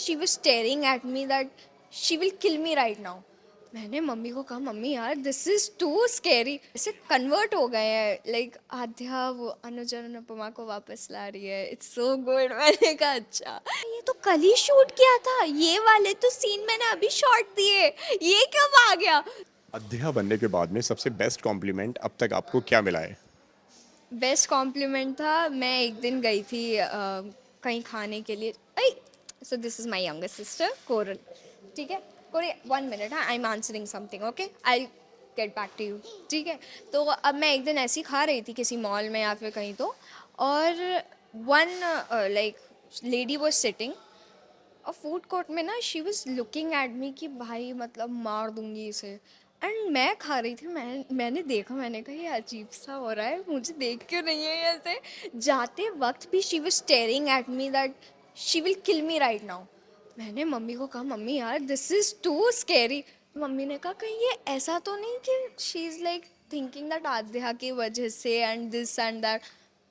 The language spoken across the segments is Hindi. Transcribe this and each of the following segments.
She was staring at me that she will kill me right now. मैंने मम्मी को कहा मम्मी यार दिस इज टू स्कैरी। ऐसे कन्वर्ट हो गए हैं लाइक आध्या वो अनुज और अनुपमा को वापस ला रही है। It's so good. मैंने कहा अच्छा ये तो कल ही शूट किया था, ये वाले तो सीन मैंने अभी शॉट दिए, ये कब आ गया। अध्यक्ष बनने के बाद में सबसे बेस्ट कॉम्प्लीमेंट अब तक आपको क्या मिला है? बेस्ट कॉम्प्लीमेंट था, मैं एक दिन गई थी कहीं खाने के लिए। So this is my younger sister Coral, ठीक है। कोरल 1 मिनट, हाँ I am answering something, okay I get back to you, ठीक है। तो अब मैं एक दिन ऐसी खा रही थी किसी मॉल में या फिर कहीं तो, और one like lady was sitting और फूड कोर्ट में ना, शी वॉज लुकिंग एट मी कि भाई मतलब मार दूंगी इसे। एंड मैं खा रही थी, मैंने देखा, मैंने कहा ये अजीब सा हो रहा है, मुझे देख क्यों नहीं है ये ऐसे। जाते वक्त भी she was staring at me that she will kill me right now. मैंने मम्मी को कहा मम्मी यार दिस इज़ टू स्केरी। मम्मी ने कहा कहीं ये ऐसा तो नहीं कि she is like thinking that Aadhya की वजह से एंड दिस एंड दैट।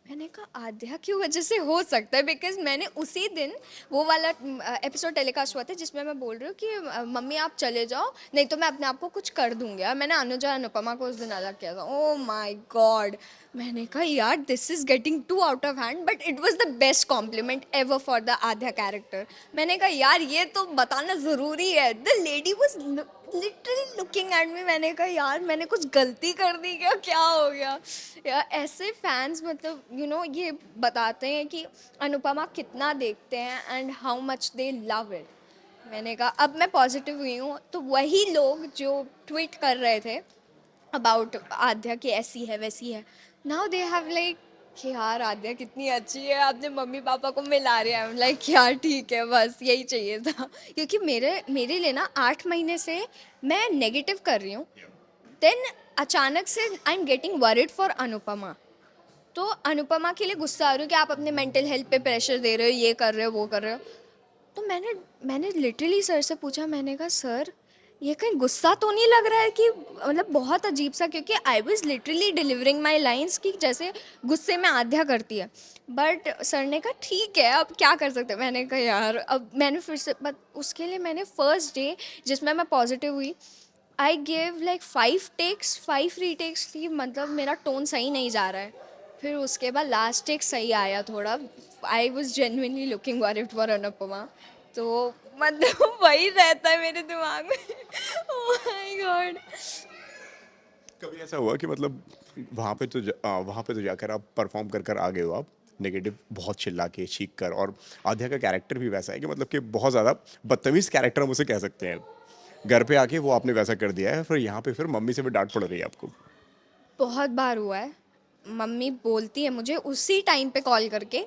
मैंने कहा आध्या की वजह से हो सकता है, बिकॉज मैंने उसी दिन वो वाला एपिसोड टेलीकास्ट हुआ था जिसमें मैं बोल रही हूँ कि मम्मी आप चले जाओ नहीं तो मैं अपने आप को कुछ कर दूंगी। और मैंने अनुजा अनुपमा को उस दिन अलग किया था। ओ माय गॉड, मैंने कहा यार this is getting to out of hand, but it was the best compliment ever for the Aadhya character. मैंने कहा यार ये तो बताना ज़रूरी है। The lady was literally looking at me. मैंने कहा यार मैंने कुछ गलती कर दी क्या हो गया यार। ऐसे फैंस मतलब ये बताते हैं कि अनुपमा कितना देखते हैं and how much they love it. मैंने कहा अब मैं पॉजिटिव हुई हूँ, तो वही लोग जो ट्वीट कर रहे थे अबाउट आध्या कि ऐसी है वैसी है, नाउ दे हैव लाइक कि यार आध्या कितनी अच्छी है, आपने मम्मी पापा को मिला रहे हैं। लाइक यार ठीक है, बस यही चाहिए था। क्योंकि मेरे लिए ना 8 महीने से मैं नेगेटिव कर रही हूँ, देन अचानक से आई am getting worried for Anupama. तो अनुपमा के लिए गुस्सा आ रही हूँ कि आप अपने मेंटल हेल्थ पे प्रेशर दे रहे हो, ये कर रहे हो वो कर रहे हो। तो मैंने लिटरली सर से पूछा, मैंने कहा सर ये कहीं गुस्सा तो नहीं लग रहा है कि मतलब बहुत अजीब सा, क्योंकि I was literally delivering my lines कि जैसे गुस्से में आध्या करती है। बट सर ने कहा ठीक है अब क्या कर सकते हैं। मैंने कहा यार अब मैंने फिर से उसके लिए मैंने फर्स्ट डे जिसमें मैं पॉजिटिव हुई, I give like 5 takes 5 retakes की, मतलब मेरा टोन सही नहीं जा रहा है। फिर उसके बाद लास्ट टेक सही आया थोड़ा। I was genuinely looking worried for Anupama. तो मतलब वही रहता है मेरे दिमाग में। Oh my God. कभी ऐसा हुआ कि मतलब वहाँ पे तो जाकर आप परफॉर्म कर आ गए हो, आप नेगेटिव बहुत चिल्ला के चीख कर, और आध्या का कैरेक्टर भी वैसा है कि मतलब कि बहुत ज़्यादा बदतमीज़ कैरेक्टर हम उसे कह सकते हैं। घर पे आके वो आपने वैसा कर दिया है, फिर यहाँ पे फिर मम्मी से भी डांट पड़ रही है आपको। बहुत बार हुआ है। मम्मी बोलती है मुझे उसी टाइम पे कॉल करके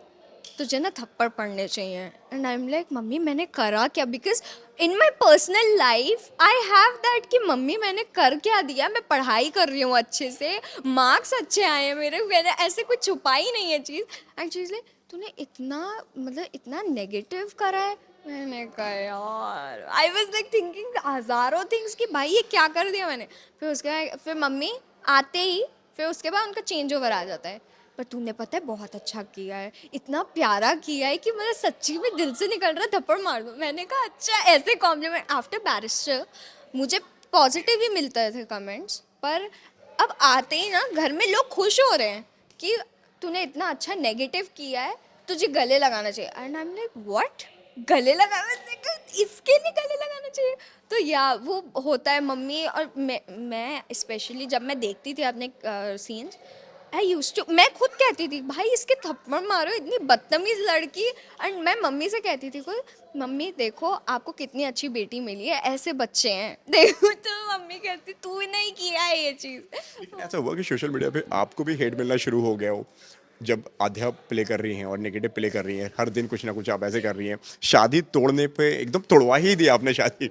तुझे ना थप्पड़ पड़ने चाहिए, and I am like mummy मैंने करा क्या, because in my personal life I have that कि मम्मी मैंने कर क्या दिया, मैं पढ़ाई कर रही हूँ अच्छे से, मार्क्स अच्छे आए हैं मेरे, मैंने ऐसे कुछ छुपाई नहीं है चीज़। एक्चुअली लाइक तूने इतना मतलब इतना नेगेटिव करा है। मैंने कहा यार आई वॉज लाइक थिंकिंग हज़ारों थिंग्स कि भाई ये क्या कर दिया मैंने। फिर मम्मी आते ही फिर उसके बाद उनका चेंज ओवर आ जाता है, पर तूने पता है बहुत अच्छा किया है, इतना प्यारा किया है कि मतलब सच्ची में दिल से निकल रहा है थप्पड़ मार दो। मैंने कहा अच्छा ऐसे कॉम्प्लीमेंट आफ्टर बैरिस्टर मुझे पॉजिटिव ही मिलते थे कमेंट्स, पर अब आते ही ना घर में लोग खुश हो रहे हैं कि तूने इतना अच्छा नेगेटिव किया है, तुझे गले लगाना चाहिए। And I am like what, गले लगाना चाहिए, इसके लिए गले लगाना चाहिए। तो या वो होता है मम्मी और मैं स्पेशली जब मैं देखती थी अपने सीन्स, आई यूज टू, मैं खुद कहती थी भाई इसके थप्पड़ मारो इतनी बदतमीज लड़की। एंड मैं मम्मी से कहती थी कोई, मम्मी देखो आपको कितनी अच्छी बेटी मिली है, ऐसे बच्चे हैं देखो। तो मम्मी कहती तू नहीं किया है ये चीज़। लेकिन ऐसा हुआ कि सोशल मीडिया पे आपको भी हेट मिलना शुरू हो गया हो जब आध्या प्ले कर रही हैं और नेगेटिव प्ले कर रही हैं, हर दिन कुछ ना कुछ आप ऐसे कर रही हैं, शादी तोड़ने पे एकदम तोड़वा ही दिया आपने शादी।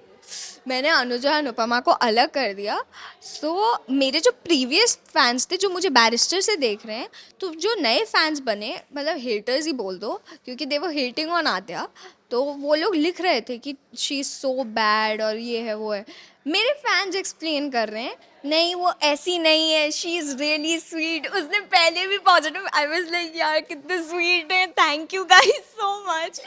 मैंने अनुजा अनुपमा को अलग कर दिया। सो मेरे जो प्रीवियस फैंस थे जो मुझे बैरिस्टर से देख रहे हैं, तो जो नए फैंस बने मतलब हेटर्स ही बोल दो क्योंकि दे वो हेटिंग ऑन आध्या, तो वो लोग लिख रहे थे कि शी इज़ सो बैड और ये है वो है। मेरे फैंस एक्सप्लेन कर रहे हैं नहीं वो ऐसी नहीं है, शी इज रियली स्वीट। उसने पहले भी पॉजिटिव, आई वाज लाइक यार कितने स्वीट है, thank you guys so much.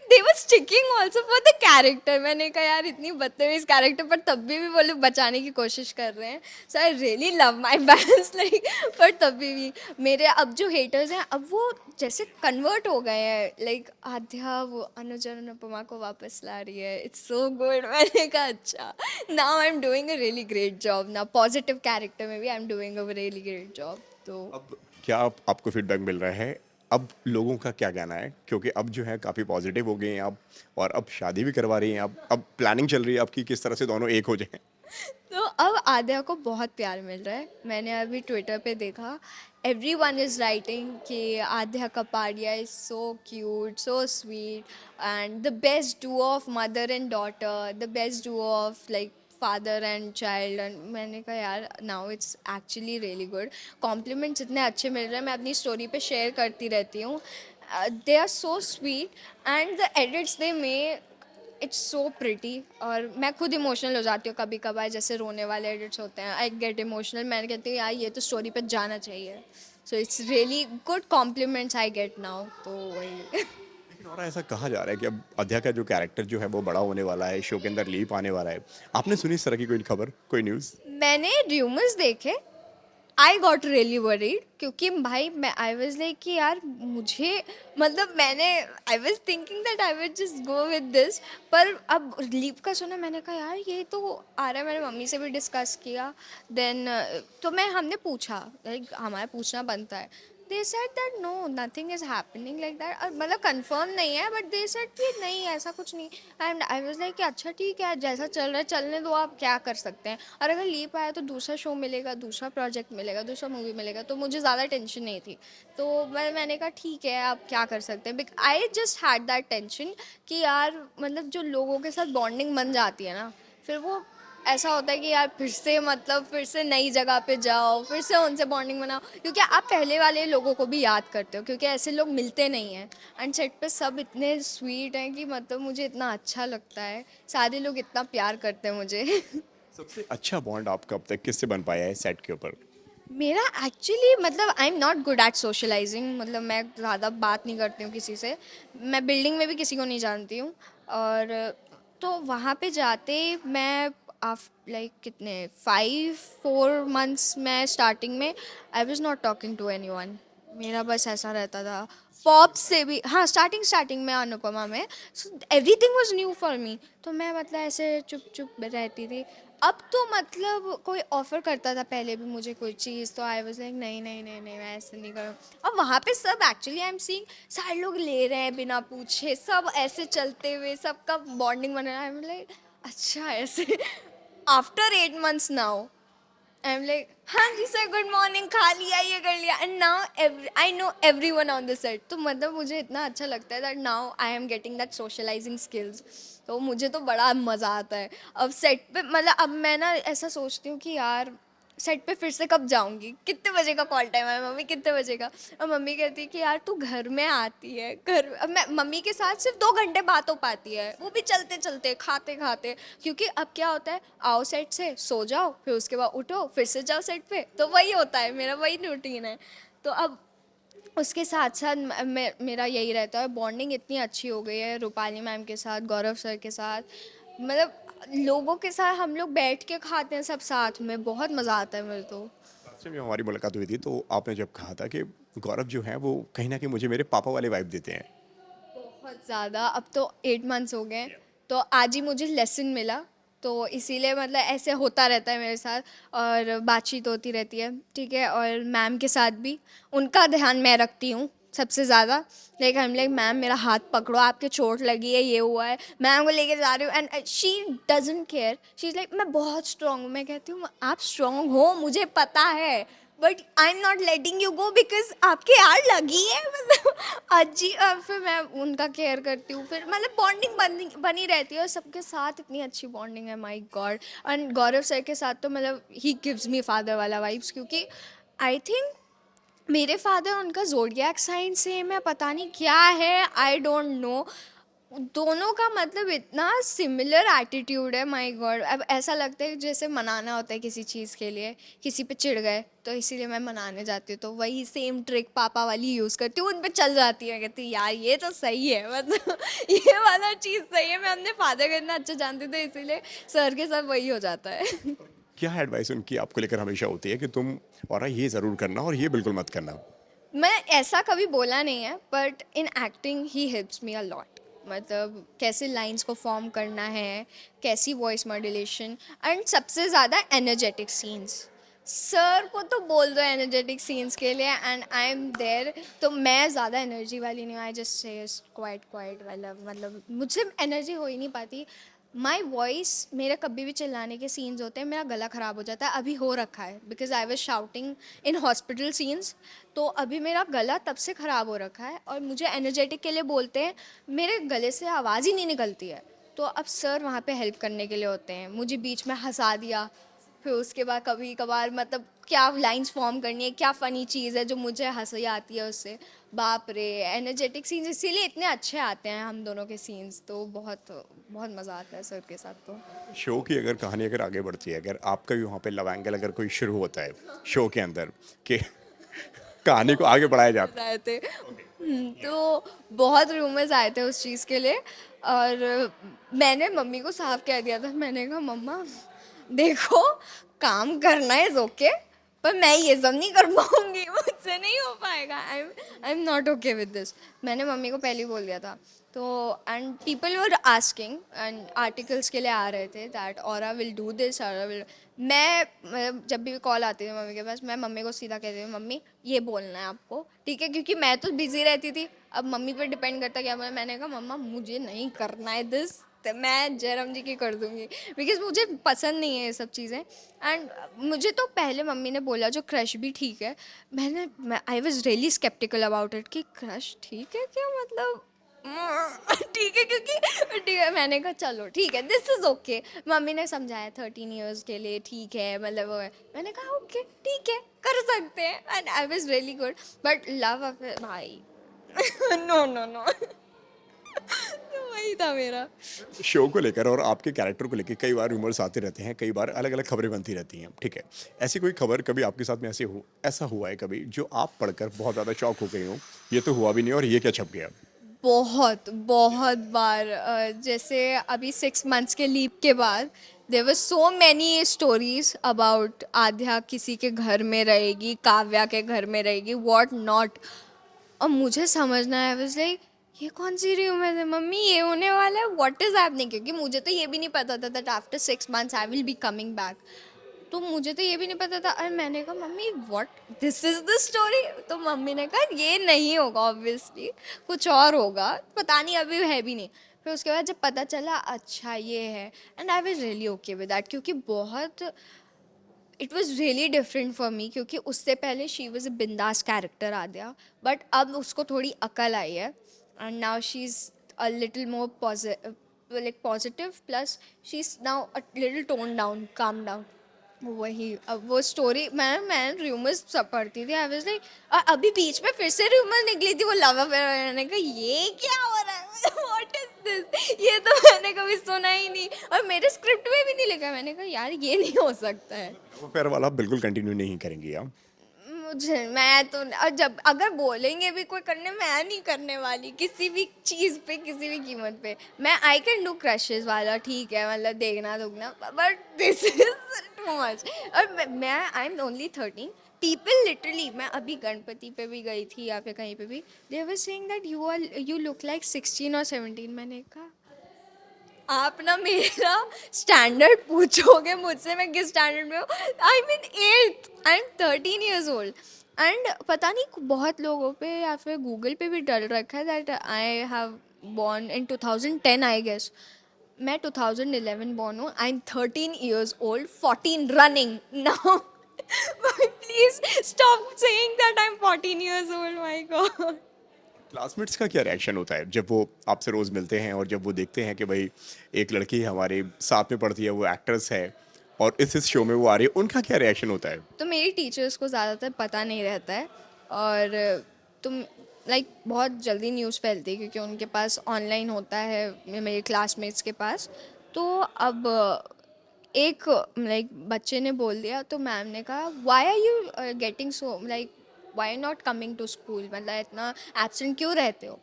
They were sticking also for the character. मैंने कहा यार इतनी बदतमीज कैरेक्टर पर तब भी वो लोग बचाने की कोशिश कर रहे हैं। So I really love my bangs like. पर तभी भी मेरे अब जो हेटर्स हैं अब वो जैसे कन्वर्ट हो गए हैं, लाइक आध्या वो अनुज और अनुपमा को वापस ला रही है, इट्स सो गुड। मैंने कहा अच्छा, now I am doing a really great job, ना पॉजिटिव कैरेक्टर में भी I am doing a really great job. तो अब क्या आपको फीडबैक मिल रहा है? अब लोगों का क्या कहना है? क्योंकि अब जो है काफ़ी पॉजिटिव हो गए हैं आप, और अब शादी भी करवा रही हैं आप, अब प्लानिंग चल रही है आपकी किस तरह से दोनों एक हो जाएं। तो अब आद्या को बहुत प्यार मिल रहा है। मैंने अभी ट्विटर पे देखा, एवरी वन इज़ राइटिंग कि Aadya Kapadia is so cute, so sweet and the best duo of mother and daughter, the best duo of like father and child. And मैंने कहा यार now it's actually really good. Compliments इतने अच्छे मिल रहे हैं, मैं अपनी स्टोरी पे शेयर करती रहती हूँ। They are so sweet and the edits they may, it's so pretty. और मैं खुद इमोशनल हो जाती हूँ कभी कभार, जैसे रोने वाले एडिट्स होते हैं, आई गेट इमोशनल। मैं कहती हूँ यार ये तो स्टोरी पे जाना चाहिए। So it's really good compliments I get now, तो वही। लेकिन और ऐसा कहा जा रहा है कि अब अध्या का जो कैरेक्टर जो है वो बड़ा होने वाला है, शो के अंदर लीप आने वाला है। आपने सुनी इस तरह की कोई खबर, कोई न्यूज़? मैंने र्यूमर्स देखे, आई गॉट रियली वरीड, क्योंकि भाई मैं आई वॉज लाइक कि यार मुझे मतलब मैंने I was thinking that I will just go with this. पर अब लीप का सुना, मैंने कहा यार ये तो आ रहा है। मैंने मम्मी से भी डिस्कस किया, देन तो हमने पूछा, लाइक हमारा पूछना बनता है। They said that no nothing is happening like that, और मतलब कंफर्म नहीं है, बट दे सेड कि नहीं ऐसा कुछ नहीं। एंड आई वाज लाइक कि अच्छा ठीक है, जैसा चल रहा है चलने दो, आप क्या कर सकते हैं। और अगर लीप आया तो दूसरा शो मिलेगा, दूसरा प्रोजेक्ट मिलेगा, दूसरा मूवी मिलेगा, तो मुझे ज़्यादा टेंशन नहीं थी। तो मैंने कहा ठीक है, आप क्या कर सकते हैं। I just had that tension कि यार मतलब जो लोगों के साथ बॉन्डिंग बन जाती है ना, फिर वो ऐसा होता है कि यार फिर से मतलब फिर से नई जगह पे जाओ, फिर से उनसे बॉन्डिंग बनाओ, क्योंकि आप पहले वाले लोगों को भी याद करते हो, क्योंकि ऐसे लोग मिलते नहीं हैं। एंड सेट पे सब इतने स्वीट हैं कि मतलब मुझे इतना अच्छा लगता है, सारे लोग इतना प्यार करते हैं मुझे। सबसे अच्छा बॉन्ड आपका अब तक किससे बन पाया है सेट के ऊपर? मेरा एक्चुअली मतलब I am not good at socialising, मतलब मैं ज़्यादा बात नहीं करती हूँ किसी से। मैं बिल्डिंग में भी किसी को नहीं जानती हूँ। और तो वहाँ पे जाते मैं आफ लाइक कितने 4 मंथ्स मैं स्टार्टिंग में I was not talking to anyone. मेरा बस ऐसा रहता था। पॉप से भी हाँ, स्टार्टिंग स्टार्टिंग में अनुपमा में, so everything was new for me. तो मैं मतलब ऐसे चुप चुप रहती थी। अब तो मतलब कोई ऑफर करता था पहले भी मुझे कोई चीज़, तो आई वाज लाइक नहीं नहीं नहीं नहीं मैं ऐसे नहीं करूँ। अब वहाँ पे सब एक्चुअली आई एम सीइंग सारे लोग ले रहे हैं बिना पूछे, सब ऐसे चलते हुए सबका बॉन्डिंग बना रहा है। आई एम लाइक अच्छा ऐसे। After 8 months now I am like हाँ जी सर गुड मॉर्निंग, खा लिया ये कर लिया, and now I know everyone on the set. तो मतलब मुझे इतना अच्छा लगता है that now I am getting that socialising skills. तो मुझे तो बड़ा मज़ा आता है अब सेट पे। मतलब अब मैं ना ऐसा सोचती हूँ कि यार सेट पे फिर से कब जाऊंगी, कितने बजे का कॉल टाइम है मम्मी, कितने बजे का। और मम्मी कहती है कि यार तू घर में आती है, घर अब मैं मम्मी के साथ सिर्फ 2 घंटे बात हो पाती है, वो भी चलते चलते खाते खाते। क्योंकि अब क्या होता है, आओ सेट से सो जाओ, फिर उसके बाद उठो फिर से जाओ सेट पे, तो वही होता है मेरा, वही रूटीन है। तो अब उसके साथ साथ मेरा यही रहता है, बॉन्डिंग इतनी अच्छी हो गई है रूपाली मैम के साथ, गौरव सर के साथ। मतलब लोगों के साथ हम लोग बैठ के खाते हैं सब साथ में, बहुत मज़ा आता है मेरे तो। लास्ट टाइम जब हमारी मुलाकात हुई थी तो आपने जब कहा था कि गौरव जो है वो कहीं ना कहीं मुझे मेरे पापा वाले वाइब देते हैं। बहुत ज़्यादा, अब तो 8 मंथ्स हो गए। तो आज ही मुझे लेसन मिला, तो इसीलिए मतलब ऐसे होता रहता है मेरे साथ, और बातचीत होती रहती है ठीक है। और मैम के साथ भी उनका ध्यान मैं रखती हूँ सबसे ज़्यादा। लाइक हम लाइक मैम मेरा हाथ पकड़ो, आपके चोट लगी है, ये हुआ है, मैम को लेके जा रही हूँ, and she doesn't care, she is like मैं बहुत स्ट्रांग हूँ। मैं कहती हूँ आप स्ट्रांग हो मुझे पता है, but I am not letting you go because आपके यार लगी है। मतलब अजी फिर मैं उनका केयर करती हूँ, फिर मतलब बॉन्डिंग बनी बनी रहती है, और सबके साथ इतनी अच्छी बॉन्डिंग है, my God. And Gaurav sir के साथ तो मतलब ही गिव्स मी फादर वाला वाइब्स, क्योंकि आई थिंक मेरे फादर उनका जोडिएक साइन सेम है, पता नहीं क्या है, आई डोंट नो। दोनों का मतलब इतना सिमिलर एटीट्यूड है, माय गॉड। अब ऐसा लगता है जैसे मनाना होता है किसी चीज़ के लिए, किसी पे चिढ़ गए तो इसीलिए मैं मनाने जाती हूँ, तो वही सेम ट्रिक पापा वाली यूज़ करती हूँ, उन पे चल जाती है, कहती हूँ यार ये तो सही है, मतलब ये वाला चीज़ सही है। मैं अपने फादर को इतना अच्छा जानती थी, इसीलिए सर के साथ वही हो जाता है। क्या एडवाइस उनकी आपको लेकर हमेशा होती है कि तुम और ये ज़रूर करना और ये बिल्कुल मत करना? मैं ऐसा कभी बोला नहीं है, but in acting he helps me a lot. मतलब कैसे लाइंस को फॉर्म करना है, कैसी वॉइस मॉड्यूलेशन, एंड सबसे ज़्यादा एनर्जेटिक सीन्स। सर को तो बोल दो एनर्जेटिक सीन्स के लिए एंड आई एम देयर। तो मैं ज़्यादा एनर्जी वाली नहीं हूँ, I just say quite quite वाला, मतलब मुझसे एनर्जी हो ही नहीं पाती। माई वॉइस, मेरे कभी भी चिल्लाने के सीन्स होते हैं मेरा गला ख़राब हो जाता है, अभी हो रखा है because I was shouting in hospital scenes. तो अभी मेरा गला तब से ख़राब हो रखा है और मुझे एनर्जेटिक के लिए बोलते हैं, मेरे गले से आवाज़ ही नहीं निकलती है। तो अब सर वहाँ पे हेल्प करने के लिए होते हैं, मुझे बीच में हंसा दिया, फिर उसके बाद कभी कभार मतलब क्या लाइंस फॉर्म करनी है, क्या फ़नी चीज़ है जो मुझे हंसी आती है उससे। बाप रे, एनर्जेटिक सीन्स इसीलिए इतने अच्छे आते हैं हम दोनों के सीन्स, तो बहुत बहुत मज़ा आता है सर के साथ। तो शो की अगर कहानी अगर आगे बढ़ती है, अगर आपका भी वहाँ पे लव एंगल अगर कोई शुरू होता है शो के अंदर कि कहानी को आगे बढ़ाया जाता आए थे। तो बहुत रूमर्स आए थे उस चीज़ के लिए, और मैंने मम्मी को साफ कह दिया था, मैंने कहा मम्मा देखो, काम करना है ओके, पर मैं ये सब नहीं कर पाऊंगी, मुझसे नहीं हो पाएगा, आई am not okay with this. मैंने मम्मी को पहले ही बोल दिया था। तो and people were asking and articles के लिए आ रहे थे that aura will do this, aura will. जब भी कॉल आती थी मम्मी के पास, मैं मम्मी को सीधा कहती थी मम्मी ये बोलना है आपको, ठीक है, क्योंकि मैं तो बिजी रहती थी। अब मम्मी पे डिपेंड करता क्या बोला, मैंने कहा मम्मा मुझे नहीं करना है दिस, तो मैं जयराम जी की कर दूंगी, बिकॉज मुझे पसंद नहीं है ये सब चीज़ें। एंड मुझे तो पहले मम्मी ने बोला जो क्रश भी ठीक है, I was really sceptical about it कि क्रश ठीक है क्या, मतलब ठीक है, क्योंकि ठीक है, मैंने कहा चलो ठीक है दिस इज़ ओके। मम्मी ने समझाया 13 ईयर्स के लिए ठीक है, मतलब वो है। मैंने कहा ओके ठीक है, कर सकते हैं, and I was really good. But love affair भाई नो नो नो। तो वही था मेरा। है शो को लेकर और आपके कैरेक्टर को लेकर कई बार रूमर्स आते रहते हैं, कई बार अलग अलग खबरें बनती रहती हैं, ठीक है? ऐसी कोई खबर कभी आपके साथ में ऐसा हुआ है कभी जो आप पढ़कर बहुत ज़्यादा शॉक हो गई हो, ये तो हुआ भी नहीं और ये क्या छप गया? बहुत बहुत बार, जैसे अभी 6 मंथ्स के लीव के बाद there were so many stories about Aadhya किसी के घर में रहेगी, काव्या के घर में रहेगी, व्हाट नॉट। और मुझे समझना है, वाज लाइक ये कौन सी रूमर है मम्मी, ये होने वाला है, व्हाट इज हैपनिंग, क्योंकि मुझे तो ये भी नहीं पता था that after 6 months I will be coming back. तो मुझे तो ये भी नहीं पता था, और मैंने कहा mummy what this is the story. तो मम्मी ने कहा ये नहीं होगा, ऑब्वियसली कुछ और होगा, पता नहीं अभी है भी नहीं। फिर उसके बाद जब पता चला अच्छा ये है, and I was really okay with that, क्योंकि बहुत it was really different for me, क्योंकि उससे पहले शी वॉज अ बिंदास कैरेक्टर आद्या, बट अब उसको थोड़ी अकल आई है and now she is a little more positive, plus she is now a little tone down, calm down. वही अब वो स्टोरी मैं रूमर्स सब पढ़ती थी, आई वाज लाइक, और अभी बीच में फिर से रूमर निकली थी वो लव अफेयर, मैंने कहा ये क्या हो रहा है, व्हाट इज दिस, ये तो मैंने कभी सुना ही नहीं, और मेरे स्क्रिप्ट में भी नहीं लिखा। मैंने कहा यार ये नहीं हो सकता है। वो फिर वाला आप बिल्कुल कंटिन्यू नहीं करेंगी आप? मुझे मैं तो, और जब अगर बोलेंगे भी कोई करने, मैं नहीं करने वाली किसी भी चीज़ पे, किसी भी कीमत पे। मैं आई कैन डू क्रशेज वाला ठीक है, मतलब देखना दुखना, but this is too much. और मैं I am only 13, people literally, मैं अभी गणपति पे भी गई थी या फिर कहीं पे भी, they were saying that you look like 16 और 17। मैंने कहा आप ना मेरा स्टैंडर्ड पूछोगे मुझसे, मैं किस स्टैंडर्ड में हूँ, I mean 8th, I am 13 years old। And पता नहीं बहुत लोगों पे या फिर गूगल पे भी डल रखा है that I have born in 2010 I guess. मैं 2011 बॉर्न हूँ, I am 13 years old, 14 running now. Please stop saying that I am 14 years old, my god. Classmates का क्या रिएक्शन होता है जब वो आपसे रोज़ मिलते हैं और जब वो देखते हैं कि भाई एक लड़की हमारे साथ में पढ़ती है, वो एक्ट्रेस है और इस शो में वो आ रही है, उनका क्या रिएक्शन होता है? तो मेरी टीचर्स को ज़्यादातर पता नहीं रहता है, और तुम लाइक बहुत जल्दी न्यूज़ फैलती है क्योंकि उनके पास ऑनलाइन होता है मेरे क्लासमेट्स के पास। तो अब एक लाइक बच्चे ने बोल दिया तो मैम ने कहा why are you getting so like why not coming to school, मतलब इतना एब्सेंट क्यों रहते हो।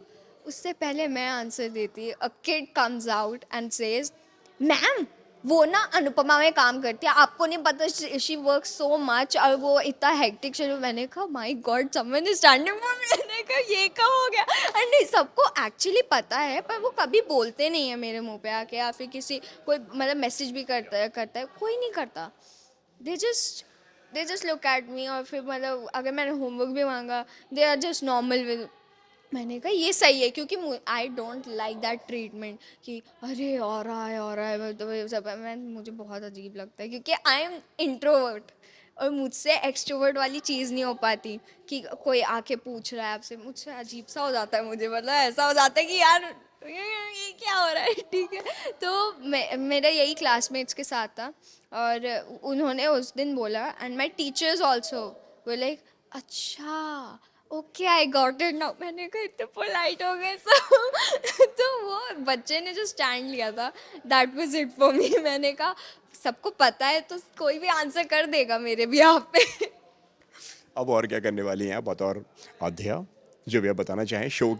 उससे पहले मैं आंसर देती, a kid comes out and says ma'am वो ना अनुपमा में काम करती है, आपको नहीं पता, शी वर्क सो मच और वो इतना हेक्टिक शेड्यूल। मैंने कहा my God someone is standing for me. मैंने कहा ये कब हो गया। एंड नहीं, सबको एक्चुअली पता है पर वो कभी बोलते नहीं है मेरे मुंह पे आके, या फिर किसी कोई मतलब मैसेज भी करता है कोई नहीं करता। They just look at me, और फिर मतलब अगर मैंने होमवर्क भी मांगा they are just normal with. मैंने कहा ये सही है क्योंकि I don't like that treatment कि अरे और रहा है मतलब ये सब मैं मुझे बहुत अजीब लगता है क्योंकि आई एम इंट्रोवर्ट और मुझसे एक्सट्रोवर्ट वाली चीज़ नहीं हो पाती कि कोई आके पूछ रहा है आपसे, मुझसे अजीब सा हो जाता है मुझे, मतलब ऐसा हो जाता है कि यार ये क्या हो रहा है। ठीक है, तो मेरा यही क्लासमेट्स के साथ था और उन्होंने उस दिन बोला एंड माई टीचर्स ऑल्सो वो लाइक अच्छा okay I got it now. मैंने कहा इतने पोलाइट हो गए सब। तो वो बच्चे ने जो स्टैंड लिया था that was it for me. मैंने कहा सबको पता है तो कोई भी आंसर कर देगा मेरे भी आप पे। अब और क्या करने वाली हैं आप बतौर अध्यया, जो भी आप बताना चाहें शो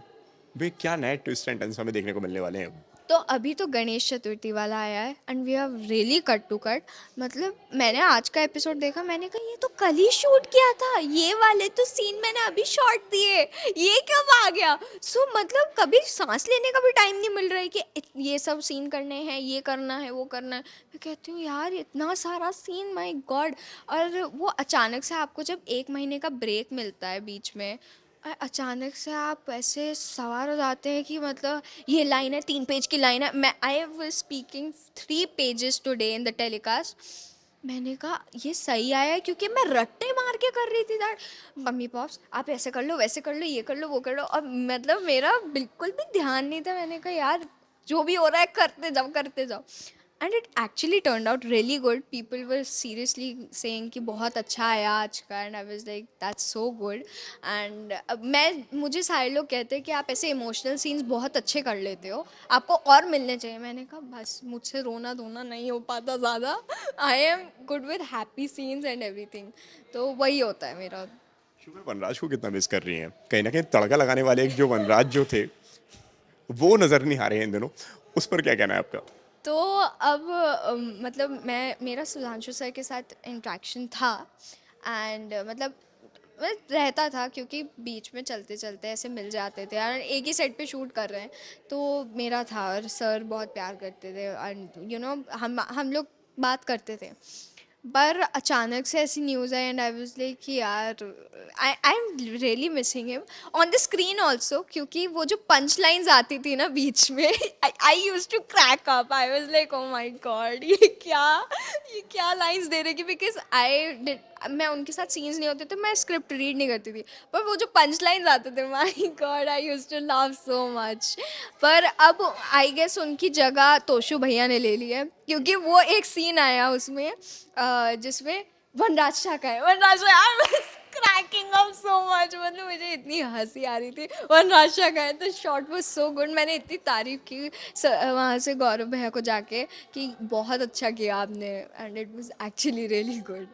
में क्या नए ट्विस्ट एंड टर्न्स हमें देखने को मिलने वाले हैं? तो अभी तो गणेश चतुर्थी वाला आया है and we have really cut to cut. मतलब मैंने आज का एपिसोड देखा, मैंने कहा ये तो कल ही शूट किया था, ये वाले तो सीन मैंने अभी शॉट दिए, ये कब आ गया। सो मतलब कभी सांस लेने का भी टाइम नहीं मिल रहा है कि ये सब सीन करने हैं, ये करना है, वो करना है। मैं कहती हूँ यार इतना सारा सीन, माय गॉड। और वो अचानक से आपको जब 1 महीने का ब्रेक मिलता है बीच में, अचानक से आप ऐसे सवार हो जाते हैं कि मतलब ये लाइन है, 3 पेज की लाइन है। मैं I was speaking 3 pages today in the telecast. मैंने कहा ये सही आया है क्योंकि मैं रट्टे मार के कर रही थी दैट मम्मी पॉप्स आप ऐसे कर लो, वैसे कर लो, ये कर लो, वो कर लो, और मतलब मेरा बिल्कुल भी ध्यान नहीं था। मैंने कहा यार जो भी हो रहा है करते जाओ करते जाओ। And it actually turn out really good. People were seriously saying कि बहुत अच्छा आया आज का, and I was like that's so good. And मुझे सारे लोग कहते हैं कि आप ऐसे इमोशनल सीन्स बहुत अच्छे कर लेते हो, आपको और मिलने चाहिए। मैंने कहा बस मुझसे रोना धोना नहीं हो पाता ज़्यादा, I am good with happy scenes and everything. तो वही होता है मेरा। शुक्र वनराज को कितना मिस कर रही हैं? कहीं ना कहीं तड़का लगाने वाले एक जो वनराज जो थे वो नजर नहीं आ रहे हैं इन दिनों, उस पर क्या कहना है आपका? तो अब मतलब मेरा सुधांशु सर के साथ इंट्रैक्शन था एंड मतलब रहता था क्योंकि बीच में चलते चलते ऐसे मिल जाते थे और एक ही सेट पे शूट कर रहे हैं तो मेरा था। और सर बहुत प्यार करते थे एंड हम लोग बात करते थे। पर अचानक से ऐसी news I and I was like कि यार I am really missing him on the screen also, क्योंकि वो जो पंच लाइन्स आती थी ना बीच में I use to crack up. I was like oh my god ये क्या लाइन्स दे रही, बिकॉज मैं उनके साथ सीन्स नहीं होते थे, मैं स्क्रिप्ट रीड नहीं करती थी, पर वो जो पंच लाइन्स आते थे my god I use to love so much. पर अब आई गेस उनकी जगह तोशु भैया ने ले ली है क्योंकि वो एक सीन आया उसमें जिसमें वनराज शाह का है। Vanraj Shah I was cracking up so much, मतलब मुझे इतनी हंसी आ रही थी। वनराज शाह का है तो शॉट वाज सो गुड। मैंने इतनी तारीफ की वहाँ से गौरव भैया को जाके कि बहुत अच्छा किया आपने, and it was actually really good.